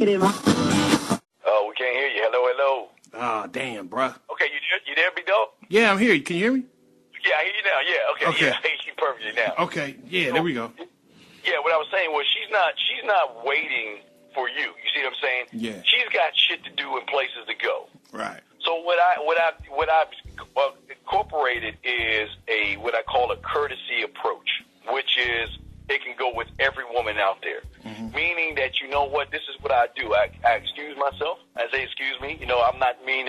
negative. Oh, we can't hear you. Hello, hello. Oh, damn, bruh. Okay, you there, big dog? Yeah, I'm here. Can you hear me? Yeah, I hear you now. Yeah, okay. Yeah, I hear you perfectly now. Okay, yeah, there we go. Yeah, what I was saying was she's not waiting for you. You see what I'm saying? Yeah. She's got shit to do and places to go. Right. So what I've incorporated is what I call a courtesy approach, which is it can go with every woman out there. Mm-hmm. Meaning that, you know what, this is what I do. I excuse myself. I say, excuse me. You know, I don't mean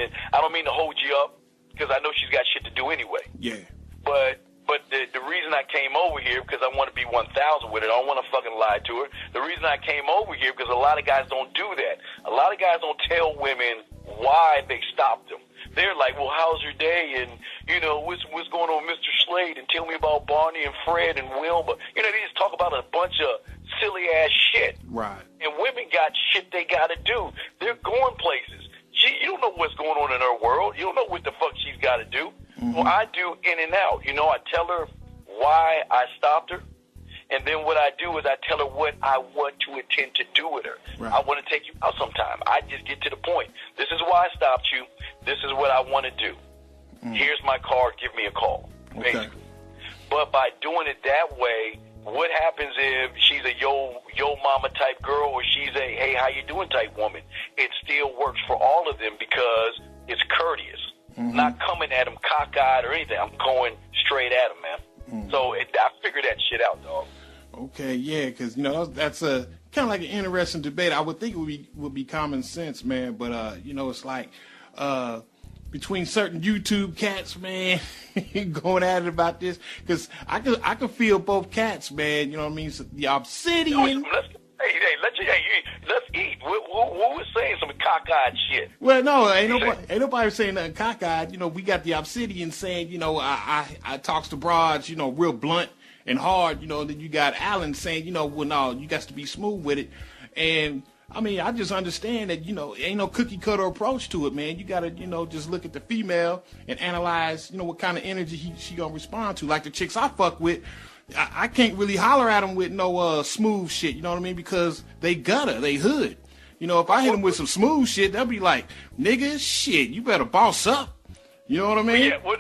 to hold you up because I know she's got shit to do anyway. Yeah. But the reason I came over here because I want to be 1,000 with it. I don't want to fucking lie to her. The reason I came over here because a lot of guys don't do that. A lot of guys don't tell women why they stopped them. They're like, well, how's your day? And, you know, what's going on, Mr. Slade? And tell me about Barney and Fred and Wilma. You know, they just talk about a bunch of silly-ass shit. Right. And women got shit they got to do. They're going places. You don't know what's going on in her world. You don't know what the fuck she's got to do. Mm-hmm. Well, I do in and out. You know, I tell her why I stopped her. And then what I do is I tell her what I want to intend to do with her. Right. I want to take you out sometime. I just get to the point. This is why I stopped you. This is what I want to do. Here's my card. Give me a call. Okay. Basically. But by doing it that way, what happens if she's a yo mama type girl or she's a hey, how you doing type woman? It still works for all of them because it's courteous. Mm-hmm. Not coming at them cockeyed or anything. I'm going straight at them, man. Mm-hmm. So I figured that shit out, dog. Okay, yeah, because, you know, that's a kind of like an interesting debate. I would think it would be common sense, man. But, you know, it's like between certain YouTube cats, man, going at it about this. Because I could feel both cats, man. You know what I mean? So the Obsidian. Let's eat. Who was saying some cockeyed shit? Well, no, ain't nobody saying nothing cockeyed. You know, we got the Obsidian saying, you know, I talks to broads, you know, real blunt and hard, you know. Then you got Alan saying, you know, well, no, you got to be smooth with it. And I mean, I just understand that, you know, ain't no cookie cutter approach to it, man. You got to, you know, just look at the female and analyze, you know, what kind of energy she gonna respond to. Like the chicks I fuck with, I can't really holler at them with no smooth shit, you know what I mean? Because they gutter, they hood. You know, if I hit them with some smooth shit, they'll be like, nigga, shit, you better boss up. You know what I mean? Yeah. Well,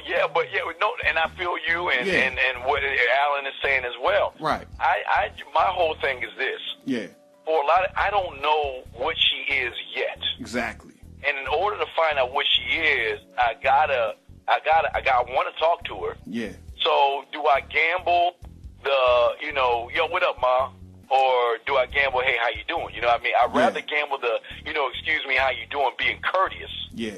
yeah, but no, and I feel you and what Alan is saying as well. Right. My whole thing is this. Yeah. For a lot of, I don't know what she is yet. Exactly. And in order to find out what she is, I want to talk to her. Yeah. So do I gamble yo, what up, Ma? Or do I gamble, hey, how you doing? You know what I mean? I'd rather gamble the, excuse me, how you doing, being courteous. Yeah.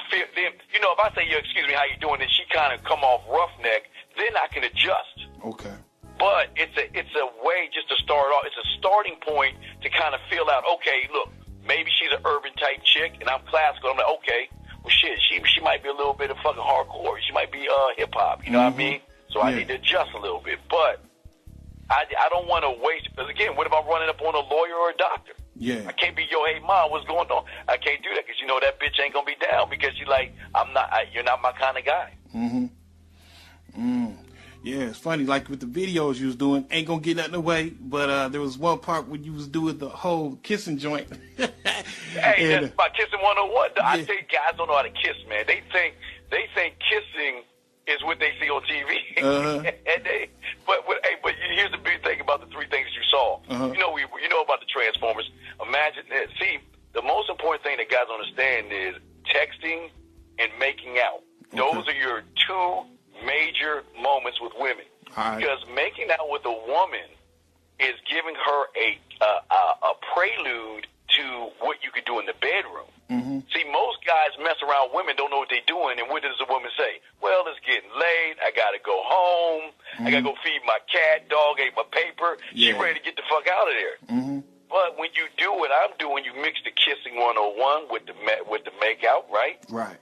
You know, if I say, excuse me, how you doing, and she kind of come off roughneck, then I can adjust. Okay. But it's a way just to start off. It's a starting point to kind of feel out, okay, look, maybe she's an urban type chick, and I'm classical. I'm like, okay, well, shit, she might be a little bit of fucking hardcore. She might be hip-hop, you know what I mean? So I need to adjust a little bit. But I don't want to waste, because again, what if I'm running up on a lawyer or a doctor? Yeah. I can't be, yo, hey, Mom, what's going on? I can't do that because, you know, that bitch ain't going to be down because you're like, you're not my kind of guy. Yeah, it's funny, like with the videos you was doing, ain't going to get nothing away, but there was one part when you was doing the whole kissing joint. Hey, that's my kissing 101. Yeah. I think guys don't know how to kiss, man. They think kissing is what they see on TV. But here's the big thing about the three things you saw. You know about the Transformers. Imagine that. See, the most important thing that guys understand is texting and making out. Those are your two major moments with women. Right. Because making out with a woman is giving her a prelude to what you could do in the bedroom. See, most guys mess around with women, don't know what they're doing, and what does the woman say? Well, it's getting late, I gotta go home, I gotta go feed my cat, dog ate my paper, she ready to get the fuck out of there. But when you do what I'm doing, you mix the kissing 101 with the make out, right? Right.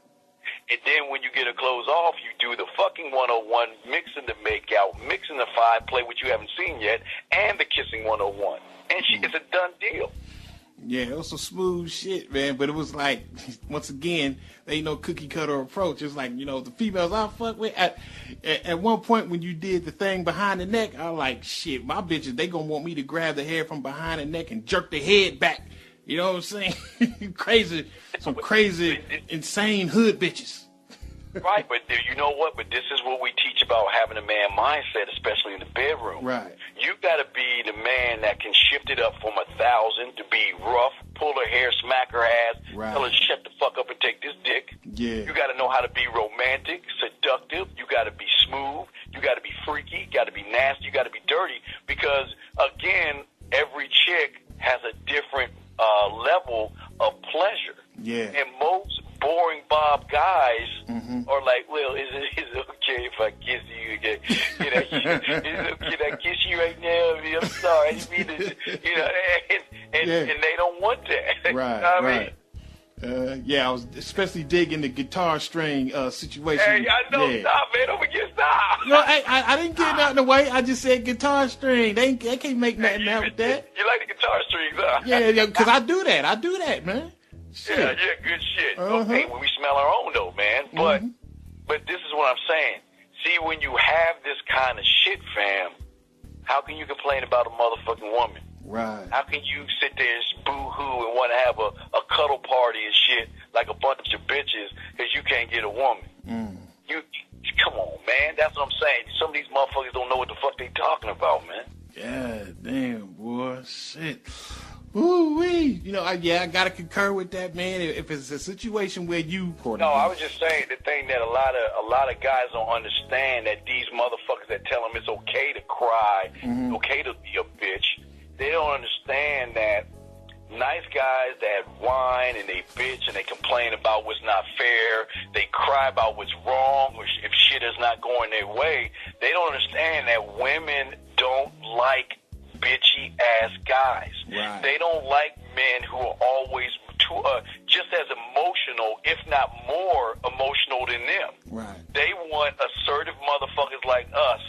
And then when you get her clothes off, you do the fucking 101, mixing the make out, mixing the five play, which you haven't seen yet, and the kissing 101. And it's a done deal. Yeah, it was some smooth shit, man. But it was like, once again, there ain't no cookie cutter approach. It's like, you know, the females I fuck with. At one point when you did the thing behind the neck, I was like, shit, my bitches, they gonna want me to grab the hair from behind the neck and jerk the head back. You know what I'm saying? Some crazy, insane hood bitches. Right, but you know what? But this is what we teach about having a man mindset, especially in the bedroom. Right. You got to be the man that can shift it up from 1,000 to be rough, pull her hair, smack her ass, right. Tell her shut the fuck up and take this dick. Yeah. You got to know how to be romantic, seductive. You got to be smooth. You got to be freaky. You got to be nasty. You got to be dirty. Because again, every chick has a different level of pleasure. Yeah. And most boring Bob guys are like, well, is it okay if I kiss you again? Can I kiss you right now? I mean, I'm sorry. I didn't mean to, and they don't want that. Right, you know what right. I mean? Yeah, I was especially digging the guitar string situation. Hey, I know, yeah. stop, man. Don't forget, stop. No, I didn't get it out of the way. I just said guitar string. They can't make nothing out with that. You like the guitar strings, huh? Yeah, because I do that, man. Shit. Yeah, good shit. Uh-huh. Okay, well, we smell our own, though, man. But this is what I'm saying. See, when you have this kind of shit, fam, how can you complain about a motherfucking woman? Right. How can you sit there and boo-hoo and want to have a cuddle party and shit like a bunch of bitches because you can't get a woman? You come on, man. That's what I'm saying. Some of these motherfuckers don't know what the fuck they talking about, man. Yeah, damn, boy. Shit. Ooh-wee. You know, I gotta concur with that, man. If it's a situation where you... No, I was just saying the thing that a lot of guys don't understand, that these motherfuckers that tell them it's okay to cry, it's okay to be a bitch, they don't understand that nice guys that whine and they bitch and they complain about what's not fair, they cry about what's wrong, or if shit is not going their way, they don't understand that women don't like bitchy ass guys. Right. They don't like men who are always just as emotional, if not more emotional than them. Right. They want assertive motherfuckers like us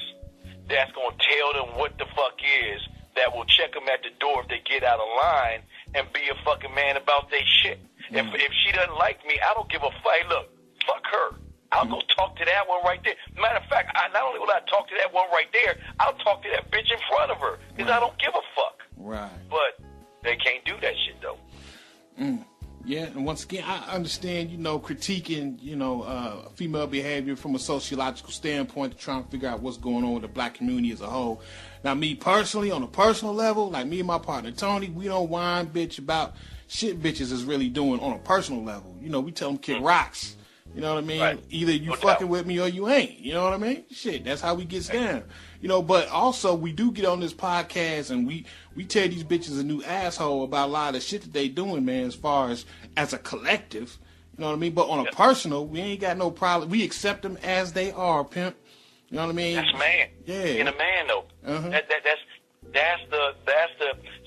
that's going to tell them what the fuck is, that will check them at the door if they get out of line and be a fucking man about their shit. If she doesn't like me, I don't give a fuck. Hey, look, fuck her. I'll go talk to that one right there. Matter of fact, not only will I talk to that one right there, I'll talk to that bitch in front of her because I don't give a fuck. Right. But they can't do that shit, though. Yeah, and once again, I understand, critiquing, female behavior from a sociological standpoint to try and figure out what's going on with the black community as a whole. Now, me personally, on a personal level, like me and my partner Tony, we don't whine bitch about shit bitches is really doing on a personal level. We tell them kick rocks. You know what I mean? Right. Either you fucking with me or you ain't. You know what I mean? Shit, that's how we get down. But also we do get on this podcast and we tell these bitches a new asshole about a lot of the shit that they doing, man, as far as a collective. You know what I mean? But on a personal, we ain't got no problem. We accept them as they are, pimp. You know what I mean? That's man. Yeah. In a man, though. That's the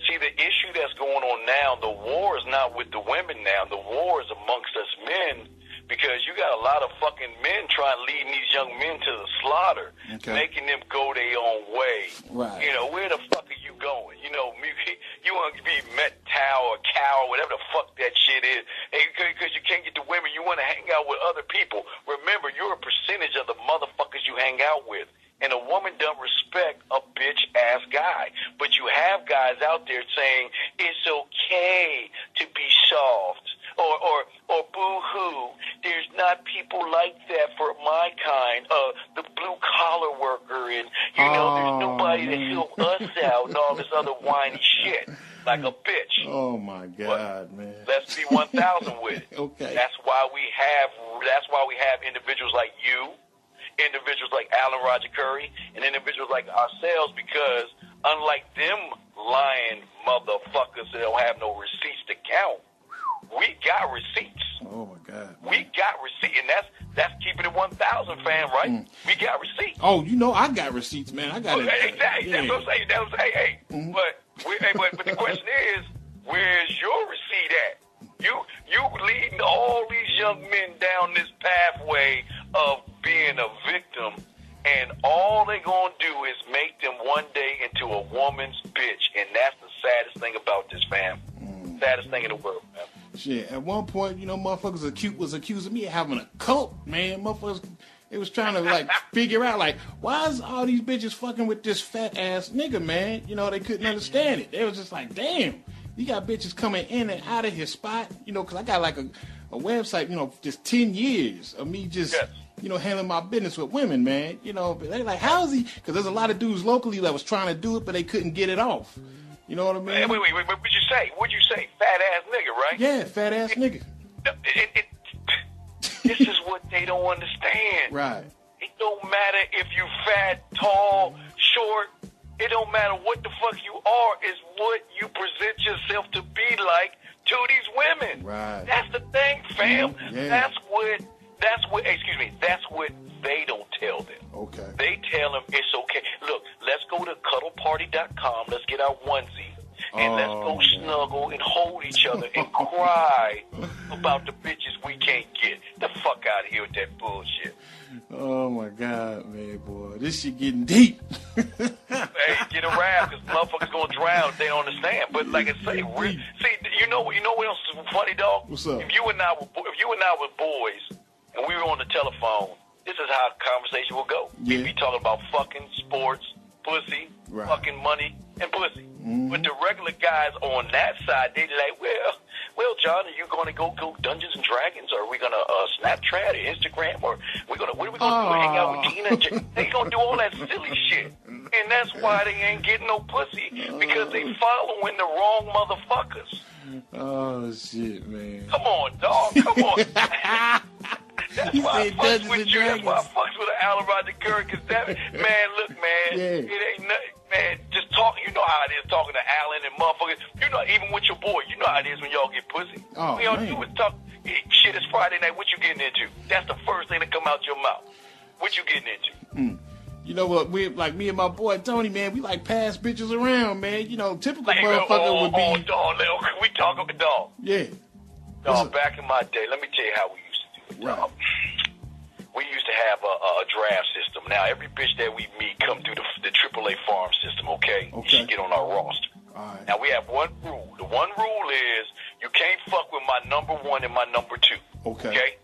see, the issue that's going on now, the war is not with the women now. The war is amongst us men. Because you got a lot of fucking men trying to lead these young men to the slaughter, making them go their own way. Right. Where the fuck are you going? You want to be met cow or cow or whatever the fuck that shit is. Because you can't get the women, you want to hang out with other people. Remember, you're a percentage of the motherfuckers you hang out with. And a woman doesn't respect a bitch-ass guy. But you have guys out there saying, it's okay to be soft. Or boo-hoo, there's not people like that for my kind, the blue-collar worker, and, there's nobody to help us out and all this other whiny shit, like a bitch. Oh, my God, man. Let's be 1,000 with it. Okay. That's why we have individuals like you, individuals like Alan Roger Curry, and individuals like ourselves, because unlike them lying motherfuckers that don't have no receipts to count, we got receipts. Oh, my God. Man. We got receipts, and that's keeping it 1,000, fam, right? We got receipts. Oh, I got receipts, man. I got it. Exactly. Yeah. That's what I'm saying. Hey. But the question is, where's your receipt at? You leading all these young men down this pathway of being a victim, and all they gonna do is make them one day into a woman's bitch, and that's the saddest thing about this, fam. Saddest thing in the world, man. Shit, at one point, motherfuckers was accusing me of having a cult, man. Motherfuckers, they was trying to, like, figure out, like, why is all these bitches fucking with this fat-ass nigga, man? They couldn't understand it. They was just like, damn, you got bitches coming in and out of his spot, because I got, like, a website, just 10 years of me just... Yes. Handling my business with women, man. They like, how is he? Because there's a lot of dudes locally that was trying to do it, but they couldn't get it off. You know what I mean? Wait. What'd you say? What'd you say? Fat ass nigga, right? Yeah, fat ass nigga. This is what they don't understand. Right. It don't matter if you fat, tall, short. It don't matter what the fuck you are. It's what you present yourself to be like to these women. Right. That's the thing, fam. Yeah. That's what they don't tell them. Okay. They tell them it's okay. Look, let's go to cuddleparty.com. Let's get our onesie. And let's go snuggle and hold each other and cry about the bitches we can't get. The fuck out of here with that bullshit. Oh, my God, man, boy. This shit getting deep. Hey, get around, because motherfuckers going to drown if they don't understand. But like I say, you know what else is funny, dog? What's up? If you and I were boys and we were on the telephone, this is how conversation will go. Yeah. We'd be talking about fucking, sports, pussy, right. fucking money, and pussy. Mm-hmm. But the regular guys on that side, they like, well, John, are you going to go Dungeons and Dragons, or are we going to Snapchat or Instagram, or what are we going to do? Hang out with Tina? They going to do all that silly shit. And that's why they ain't getting no pussy, because they following the wrong motherfuckers. Oh, shit, man. Come on, dog. Come on. That's why I fucks with you. That's why I fucks with Alan Roger Curry, because man, look, man, yeah. It ain't nothing. Man, just talking, you know how it is talking to Alan and motherfuckers. Even with your boy, you know how it is when y'all get pussy. Oh, we all do is talk. Shit, it's Friday night. What you getting into? That's the first thing that come out your mouth. What you getting into? You know what? We like me and my boy Tony, man. We like pass bitches around, man. Typical like, motherfucker would be. Dog, we talking about dog. Yeah. Dog, back in my day, let me tell you how we used to do it. Dog. We used to have a draft system. Now, every bitch that we meet come through the AAA farm system, okay? She get on our roster. All right. Now, we have one rule. The one rule is you can't fuck with my number one and my number two. Okay?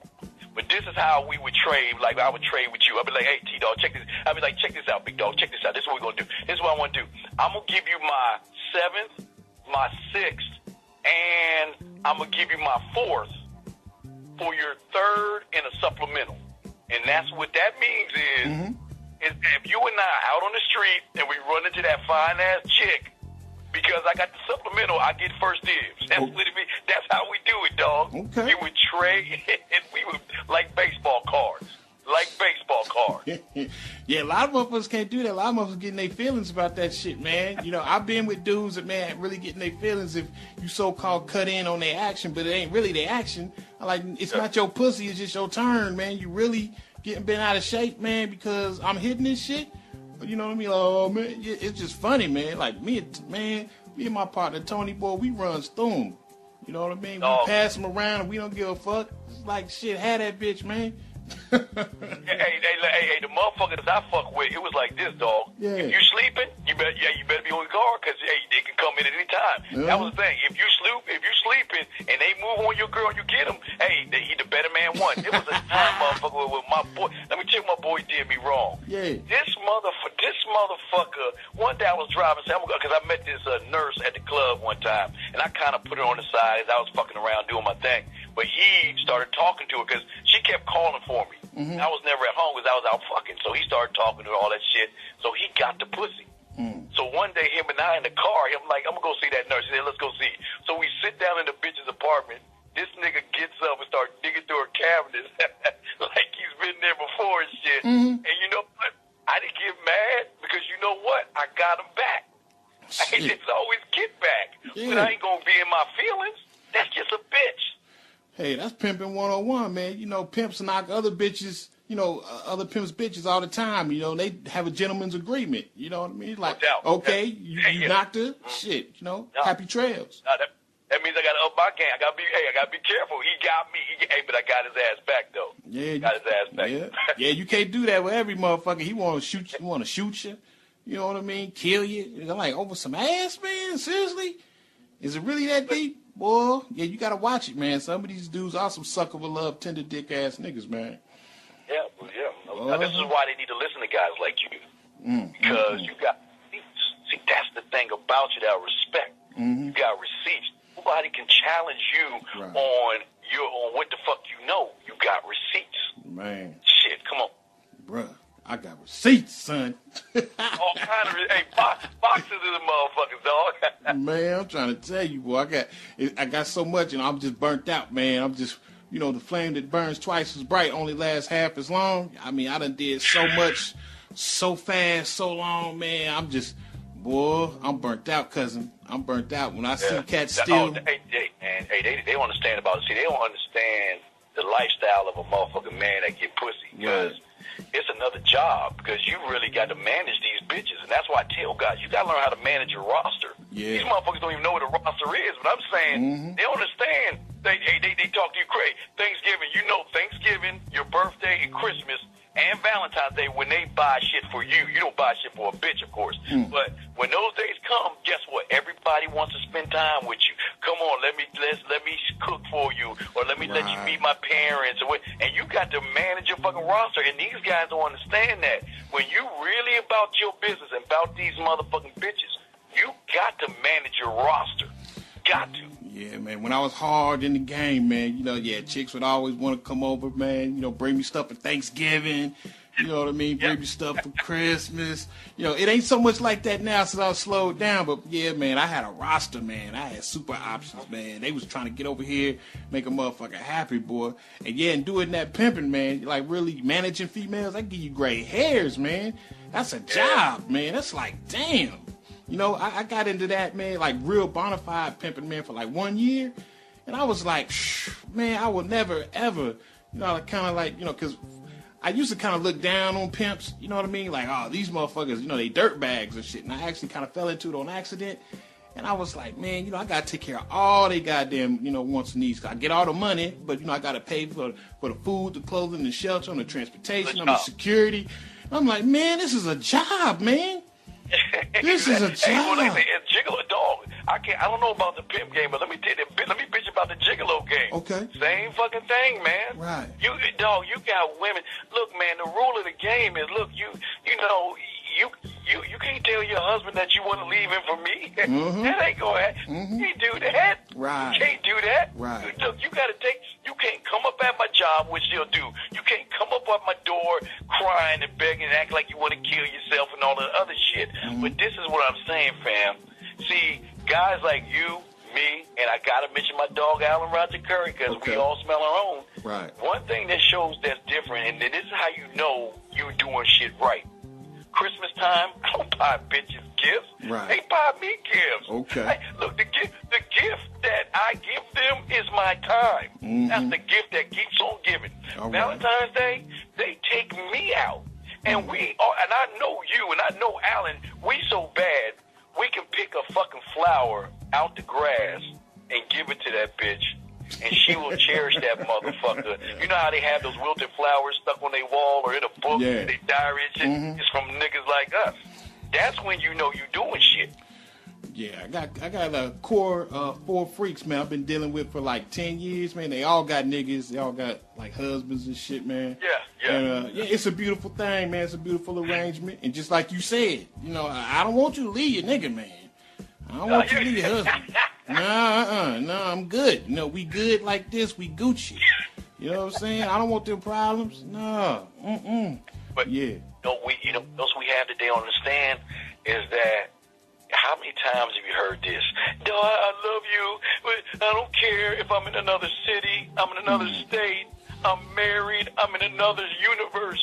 But this is how we would trade. Like, I would trade with you. I'd be like, hey, T-Dog, check this. I'd be like, check this out, big dog. Check this out. This is what we're going to do. This is what I want to do. I'm going to give you my 7th, my 6th, and I'm going to give you my 4th for your 3rd and a supplemental. And that's what that means is if you and I out on the street and we run into that fine-ass chick, because I got the supplemental, I get first dibs. That's what it means. That's how we do it, dog. Okay. We would trade, and we would, like baseball cards. Yeah, a lot of motherfuckers can't do that. A lot of motherfuckers getting their feelings about that shit, man. I've been with dudes that, man, really getting their feelings if you so-called cut in on their action, but it ain't really their action. It's not your pussy, it's just your turn, man. You really getting bent out of shape, man, because I'm hitting this shit. You know what I mean? Oh, man, it's just funny, man. Like, me and my partner, Tony, boy, we run Stoom. You know what I mean? We pass them around and we don't give a fuck. It's like, shit, have that bitch, man. hey, the motherfuckers I fuck with, it was like this, dog. Yeah. If you sleeping, you better be on guard, because they can come in at any time. Yeah. That was the thing. If you sleeping and they move on your girl, you get them. Hey, he the better man won. It was a time, motherfucker, with my boy. Let me tell you, my boy did me wrong. Yeah. This motherfucker. One day I was driving, because I met this nurse at the club one time, and I kind of put her on the side as I was fucking around doing my thing. But he started talking to her because she kept calling for me. Mm-hmm. I was never at home because I was out fucking. So he started talking to her, all that shit. So he got the pussy. So one day, him and I in the car, I'm like, I'm going to go see that nurse. He said, let's go see. So we sit down in the bitch's apartment. This nigga gets up and starts digging through her cabinets like he's been there before and shit. Mm-hmm. And you know what? I didn't get mad because you know what? I got him back. It's always get back. Yeah. But I ain't going to be in my feelings. That's just a bitch. Hey, that's pimping 101, man. Pimps knock other bitches, other pimps' bitches all the time. They have a gentleman's agreement. You know what I mean? Like, okay, you knocked her, shit, happy trails. That means I got to up my game. I got to be careful. He got me. But I got his ass back, though. Yeah. Got his ass back. Yeah. Yeah, you can't do that with every motherfucker. He want to shoot you. You know what I mean? Kill you. Like, over some ass, man? Seriously? Is it really that deep? Boy, yeah, you gotta watch it, man. Some of these dudes are some sucker for love, tender dick ass niggas, man. Yeah, well, yeah. Now, this is why they need to listen to guys like you. Because you got receipts. See, that's the thing about you, that respect. You got receipts. Nobody can challenge you on what the fuck you know. You got receipts. Man. Shit, come on. Bruh, I got receipts, son. All kind of hey, boxes of the motherfuckers, dog. Man, I'm trying to tell you, boy, I got so much, and I'm just burnt out, man. I'm just, you know, the flame that burns twice as bright only lasts half as long. I mean, I done did so much, so fast, so long, man. I'm just, boy, I'm burnt out, cousin. I'm burnt out. When I see cats still. They don't understand about it. See, they don't understand the lifestyle of a motherfucking man that get pussy. Because it's another job. Because you really got to manage these bitches. And that's why I tell guys, you got to learn how to manage your roster. Yeah. These motherfuckers don't even know what a roster is. But I'm saying, they don't understand. They talk to you crazy. Thanksgiving, you know Thanksgiving, your birthday, and Christmas, and Valentine's Day, when they buy shit for you. You don't buy shit for a bitch, of course. But when those days come, guess what? Everybody wants to spend time with you. Come on, let me cook for you, or let me let you meet my parents. And you got to manage your fucking roster. And these guys don't understand that. When you really about your business and about these motherfucking bitches, you got to manage your roster. Got to. Yeah, man. When I was hard in the game, man, you know, chicks would always want to come over, man, you know, bring me stuff for Thanksgiving. You know what I mean? Bring me stuff for Christmas. You know, it ain't so much like that now since I slowed down. But, yeah, man, I had a roster, man. I had super options, man. They was trying to get over here, make a motherfucker happy, boy. And, and doing that pimping, man, like really managing females, that give you gray hairs, man. That's a job, man. That's like, damn. You know, I got into that, man, like real bona fide pimping, man, for like 1 year. And I was like, man, I would never, ever, you know, kind of like, you know, because I used to kind of look down on pimps, you know what I mean? Like, oh, these motherfuckers, you know, they dirt bags and shit. And I actually kind of fell into it on accident. And I was like, man, you know, I got to take care of all they goddamn, you know, wants and needs. I get all the money, but, you know, I got to pay for the food, the clothing, the shelter, and the transportation, and the security. I'm like, man, this is a job, man. This is a job. Hey, well, they say it's gigolo, dog. I don't know about the pimp game, but let me bitch about the gigolo game. Okay. Same fucking thing, man. Right. You got women. Look, man, the rule of the game is, look, you know, you can't tell your husband that you want to leave him for me. That ain't gonna happen. You can't do that. Right. You can't do that. Right. Look, you can't come up at my job, which they'll do. You can't come up at my door crying and begging and act like you want to kill yourself and all that other shit. But this is what I'm saying, fam. See, guys like you, me, and I gotta mention my dog Alan Roger Curry, because we all smell our own. Right. One thing that shows that's different, and this is how you know you're doing shit right. Christmas time, I don't buy bitches gifts. Right. They buy me gifts. Okay. Hey, look, the gift that I give them is my time. That's the gift that keeps on giving. All Valentine's Day, they take me out. And and I know you, and I know Alan, we so bad, we can pick a fucking flower out the grass and give it to that bitch, and she will cherish that motherfucker. You know how they have those wilted flowers stuck on their wall or in a book, they diary and shit? It's from niggas like us. That's when you know you doing shit. Yeah, I got a core 4 freaks, man, I've been dealing with for like 10 years, man. They all got niggas. They all got like husbands and shit, man. Yeah. And, it's a beautiful thing, man. It's a beautiful arrangement. And just like you said, you know, I don't want you to leave your nigga, man. I don't want you to leave your husband. No, I'm good. You know, we good like this. We Gucci. You know what I'm saying? I don't want them problems. No. But yeah. Those we have that they don't understand is that how many times have you heard this? No, I love you, but I don't care if I'm in another city, I'm in another state, I'm married, I'm in another universe.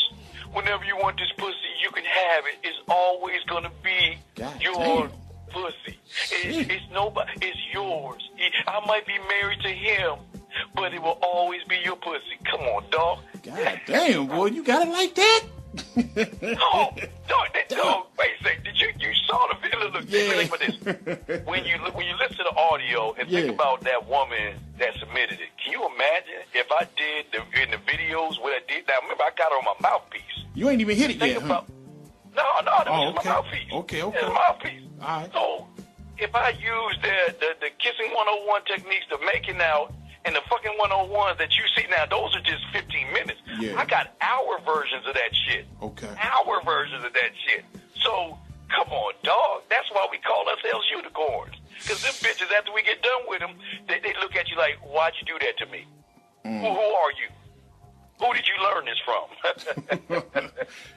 Whenever you want this pussy, you can have it. It's always gonna be your pussy. It's nobody. It's yours. I might be married to him, but it will always be your pussy. Come on, dog. God damn, boy, you got it like that? Dog, wait a second. Did you saw the video? Look, think about this. When you listen to the audio and think about that woman that submitted it, can you imagine if I did in the videos what I did? Now remember, I got her on my mouthpiece. You ain't even hit it yet, huh? No, that was my mouthpiece. Okay. It's my mouthpiece. All right. So if I use the kissing 101 techniques, the making out, and the fucking 101s that you see now, those are just 15 minutes. Yeah. I got hour versions of that shit. Okay. Hour versions of that shit. So, come on, dog. That's why we call ourselves unicorns. Because them bitches, after we get done with them, they look at you like, why'd you do that to me? Who are you? Who did you learn this from?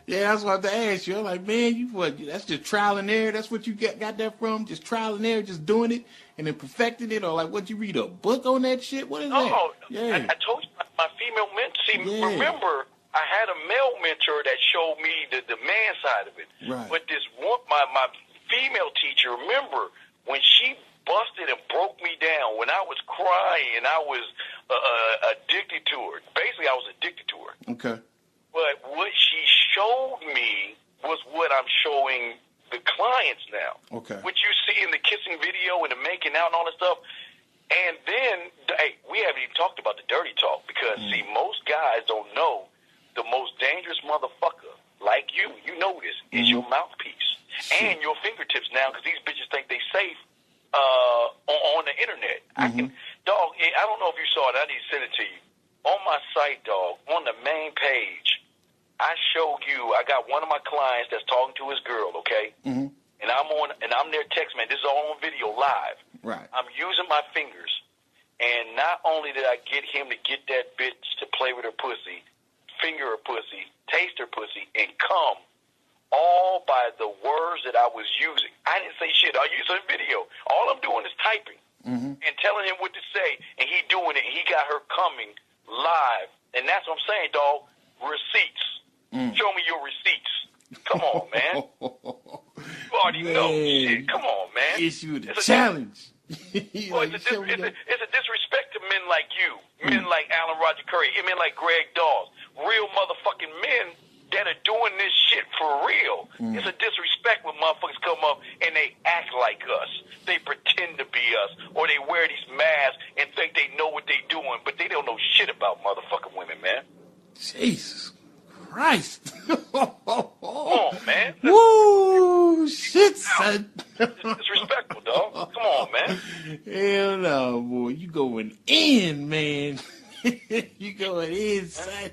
Yeah, that's what I have to ask you. I'm like, man, you what? That's just trial and error. That's what you got that from? Just trial and error, just doing it and then perfecting it, or like what you read a book on that shit? What is that? No, yeah. I told you my female mentor. See, Yeah. remember, I had a male mentor that showed me the man side of it. Right. But this one, my female teacher, remember when she busted and broke me down when I was crying and I was addicted to her. Basically, I was addicted to her. Okay. But what she showed me was what I'm showing the clients now. Okay. What you see in the kissing video and the making out and all that stuff. And then, hey, we haven't even talked about the dirty talk because, see, most guys don't know the most dangerous motherfucker, like you know this, is your mouthpiece. And your fingertips now, because these bitches think they safe on the internet. I can, dog, I don't know if you saw it. I need to send it to you. On my site, dog, on the main page, I showed you, I got one of my clients that's talking to his girl, okay? And I'm their text man. This is all on video live. Right. I'm using my fingers, and not only did I get him to get that bitch to play with her pussy, finger her pussy, taste her pussy, and come, all by the words that I was using. I didn't say shit. I used a video. All I'm doing is typing and telling him what to say, and he doing it, and he got her coming live. And that's what I'm saying, dog. Receipts. Show me your receipts. Come on, man. You already know. Shit. Come on, man. Issue the challenge. Well, it's a disrespect to men like you, men like Alan Roger Curry, men like Greg Dawes, real motherfucking men that are doing this shit for real. It's a disrespect when motherfuckers come up and they act like us. They pretend to be us, or they wear these masks and think they know what they doing, but they don't know shit about motherfucking women, man. Jesus Christ. Come on, man. Woo, shit, son. It's disrespectful, dog. Come on, man. Hell no, boy. You going in, man. You going in, son.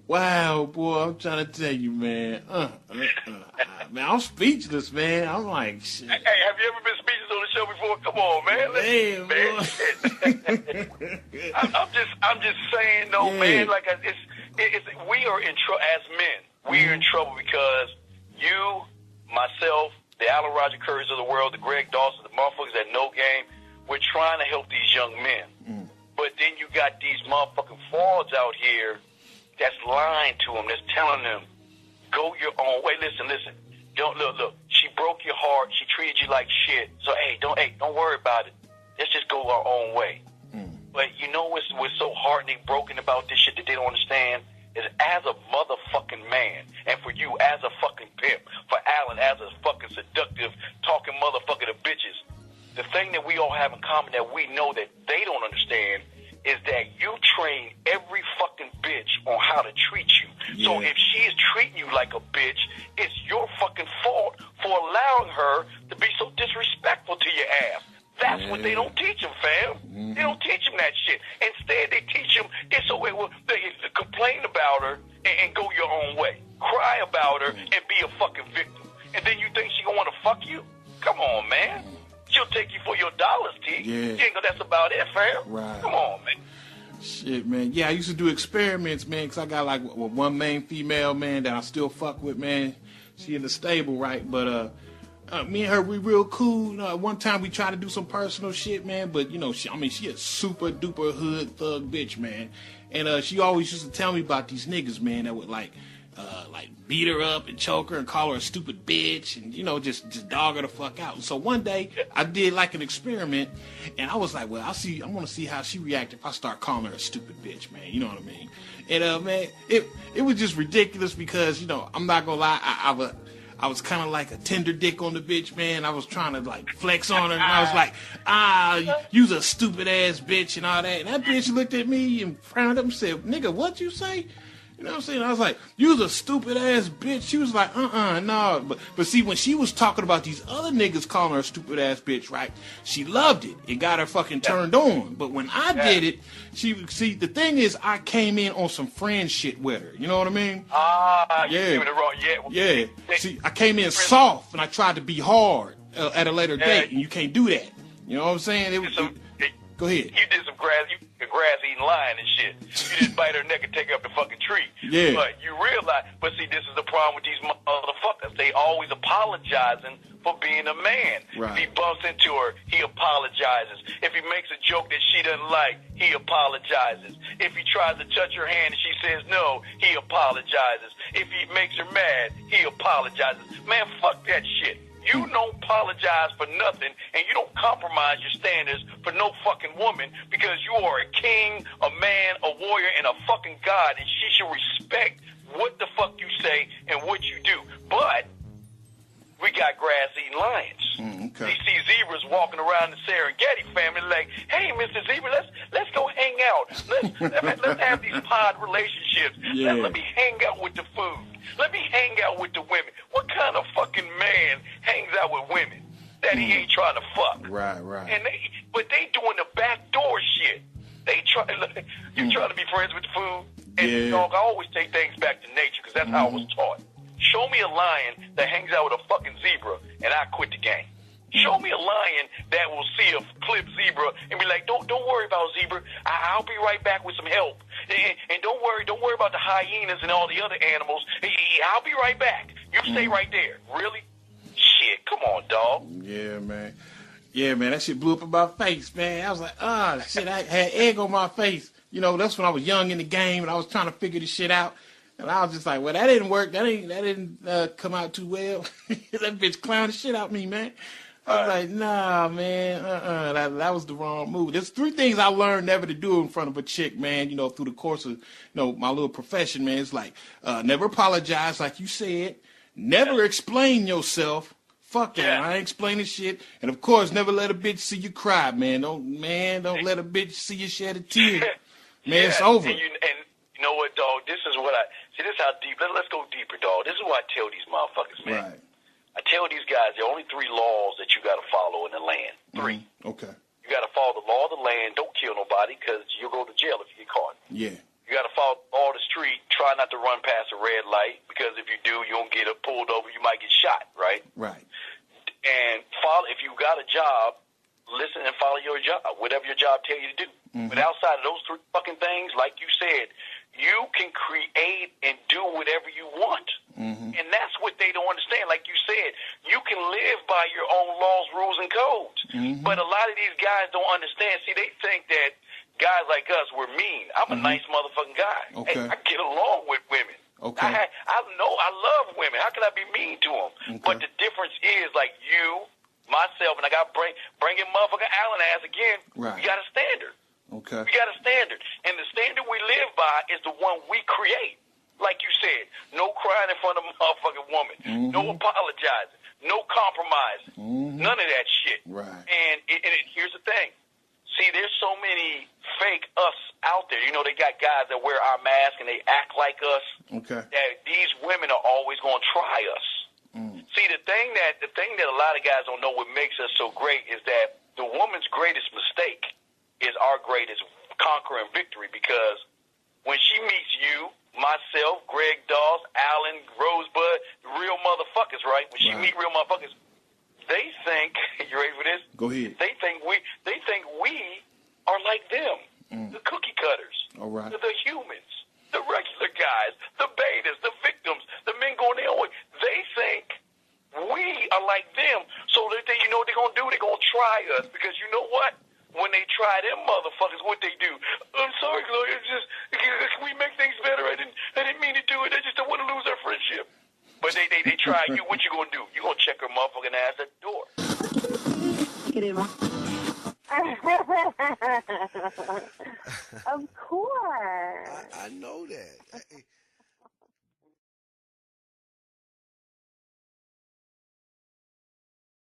Wow, boy. I'm trying to tell you, man. Man, I'm speechless, man. I'm like, shit. Hey, have you ever been speechless on the show before? Come on, man. Damn, man. I'm just saying, though, man. Like, we are in trouble as men. We are in trouble because you, myself, the Alan Roger Currys of the world, the Greg Dawson, the motherfuckers that know game, we're trying to help these young men. But then you got these motherfucking frauds out here that's lying to them, that's telling them, go your own way. Listen. Don't look. She broke your heart. She treated you like shit. So don't worry about it. Let's just go our own way. But you know what's so heartening, broken about this shit that they don't understand is as a motherfucking man, and for you as a fucking pimp, for Alan as a fucking seductive talking motherfucker to bitches, the thing that we all have in common that we know that they don't understand is that you train every fucking bitch on how to treat you. Yeah. So if she is treating you like a bitch, it's your fucking fault for allowing her to be so disrespectful to your ass. That's what they don't teach them, fam. They don't teach them that shit. Instead, they teach them, it's a way, they complain about her and go your own way. Cry about her and be a fucking victim. And then you think she gonna want to fuck you? Come on, man. She'll take you for your dollars, T. Yeah. That's about it, fam. Right. Come on, man. Shit, man. Yeah, I used to do experiments, man, because I got like one main female, man, that I still fuck with, man. She in the stable, right? But me and her, we real cool. One time we tried to do some personal shit, man, but you know, she a super duper hood thug bitch, man. And she always used to tell me about these niggas, man, that would like beat her up and choke her and call her a stupid bitch and, you know, just dog her the fuck out. And so one day I did like an experiment and I was like, well, I want to see how she react if I start calling her a stupid bitch, man. You know what I mean? And man, it was just ridiculous because, you know, I'm not gonna lie, I was kind of like a tender dick on the bitch, man. I was trying to like flex on her and I was like, you's a stupid ass bitch and all that. And that bitch looked at me and frowned up and said, nigga, what you say? You know what I'm saying? I was like, you was a stupid ass bitch. She was like, no. But see, when she was talking about these other niggas calling her a stupid ass bitch, right? She loved it. It got her fucking turned on. But when I did it, the thing is, I came in on some friend shit with her. You know what I mean? Yeah. You giving it wrong. Yeah. See, I came in soft and I tried to be hard at a later date, and you can't do that. You know what I'm saying? Go ahead. You did some grass-eating lion and shit. You just bite her neck and take her up the fucking tree. Yeah. But you realize, see, this is the problem with these motherfuckers. They always apologizing for being a man. Right. If he bumps into her, he apologizes. If he makes a joke that she doesn't like, he apologizes. If he tries to touch her hand and she says no, he apologizes. If he makes her mad, he apologizes. Man, fuck that shit. You don't apologize for nothing, and you don't compromise your standards for no fucking woman, because you are a king, a man, a warrior, and a fucking god, and she should respect what the fuck you say and what you do. But we got grass-eating lions. Okay. You see zebras walking around the Serengeti family like, hey, Mr. Zebra, let's go hang out. Let's have these pod relationships. Yeah. Let me hang out with the food. Let me hang out with the women. What kind of fucking man hangs out with women that he ain't trying to fuck? Right. But they doing the backdoor shit. They you trying to be friends with the food? And dog, I always take things back to nature, because that's how I was taught. Show me a lion that hangs out with a fucking zebra, and I quit the game. Show me a lion that will see a clipped zebra and be like, don't worry about zebra. I'll be right back with some help. And don't worry about the hyenas and all the other animals. I'll be right back. You stay right there. Really? Shit, come on, dog. Yeah, man. Yeah, man, that shit blew up in my face, man. I was like, shit, I had egg on my face. You know, that's when I was young in the game and I was trying to figure this shit out. And I was just like, well, that didn't work. That didn't come out too well. That bitch clowned the shit out me, man. I was like, nah, man, that was the wrong move. There's 3 things I learned never to do in front of a chick, man, you know, through the course of, you know, my little profession, man. It's like, never apologize, like you said. Never explain yourself. Fuck that. I ain't explaining shit. And, of course, never let a bitch see you cry, man. Don't let a bitch see you shed a tear. Man, it's over. And you know what, dog? This is how deep. Let's go deeper, dog. This is what I tell these motherfuckers, man. Right. I tell these guys there are only 3 laws that you got to follow in the land. 3. Okay. You got to follow the law of the land. Don't kill nobody, because you'll go to jail if you get caught. Yeah. You got to follow the law of the street. Try not to run past a red light, because if you do, you don't get pulled over. You might get shot, right? Right. And if you got a job, listen and follow your job, whatever your job tell you to do. But outside of those 3 fucking things, like you said, you can create and do whatever you want. And that's what they don't understand. Like you said, you can live by your own laws, rules, and codes. But a lot of these guys don't understand. See, they think that guys like us, we're mean. I'm a nice motherfucking guy. Okay. Hey, I get along with women. Okay. I know I love women. How can I be mean to them? Okay. But the difference is, like you, myself, and I got bringing motherfucking Allen ass again. Right. We got a standard. Okay. We got a standard. And the standard we live by is the one we create. Like you said, no crying in front of a motherfucking woman. No apologizing. No compromising. None of that shit. Right. And here's the thing. See, there's so many fake us out there. You know, they got guys that wear our mask and they act like us. Okay. That these women are always going to try us. See, the thing that a lot of guys don't know what makes us so great is that the woman's greatest mistake is our greatest conquer and victory, because when she meets you, myself, Greg Dawes, Allen, Rosebud, real motherfuckers, right? When she meet real motherfuckers, they think, you ready for this? Go ahead. They think we are like them, the cookie cutters, All right. the humans, the regular guys, the betas, the victims, the men going their own way. They think we are like them, so that you know what they're going to do? They're going to try us, because you know what? When they try them motherfuckers, what they do? I'm sorry, Gloria. Can we make things better? I didn't mean to do it. I just don't want to lose our friendship. But they try you. What you gonna do? You gonna check her motherfucking ass at the door? Get in. Of course. I know that.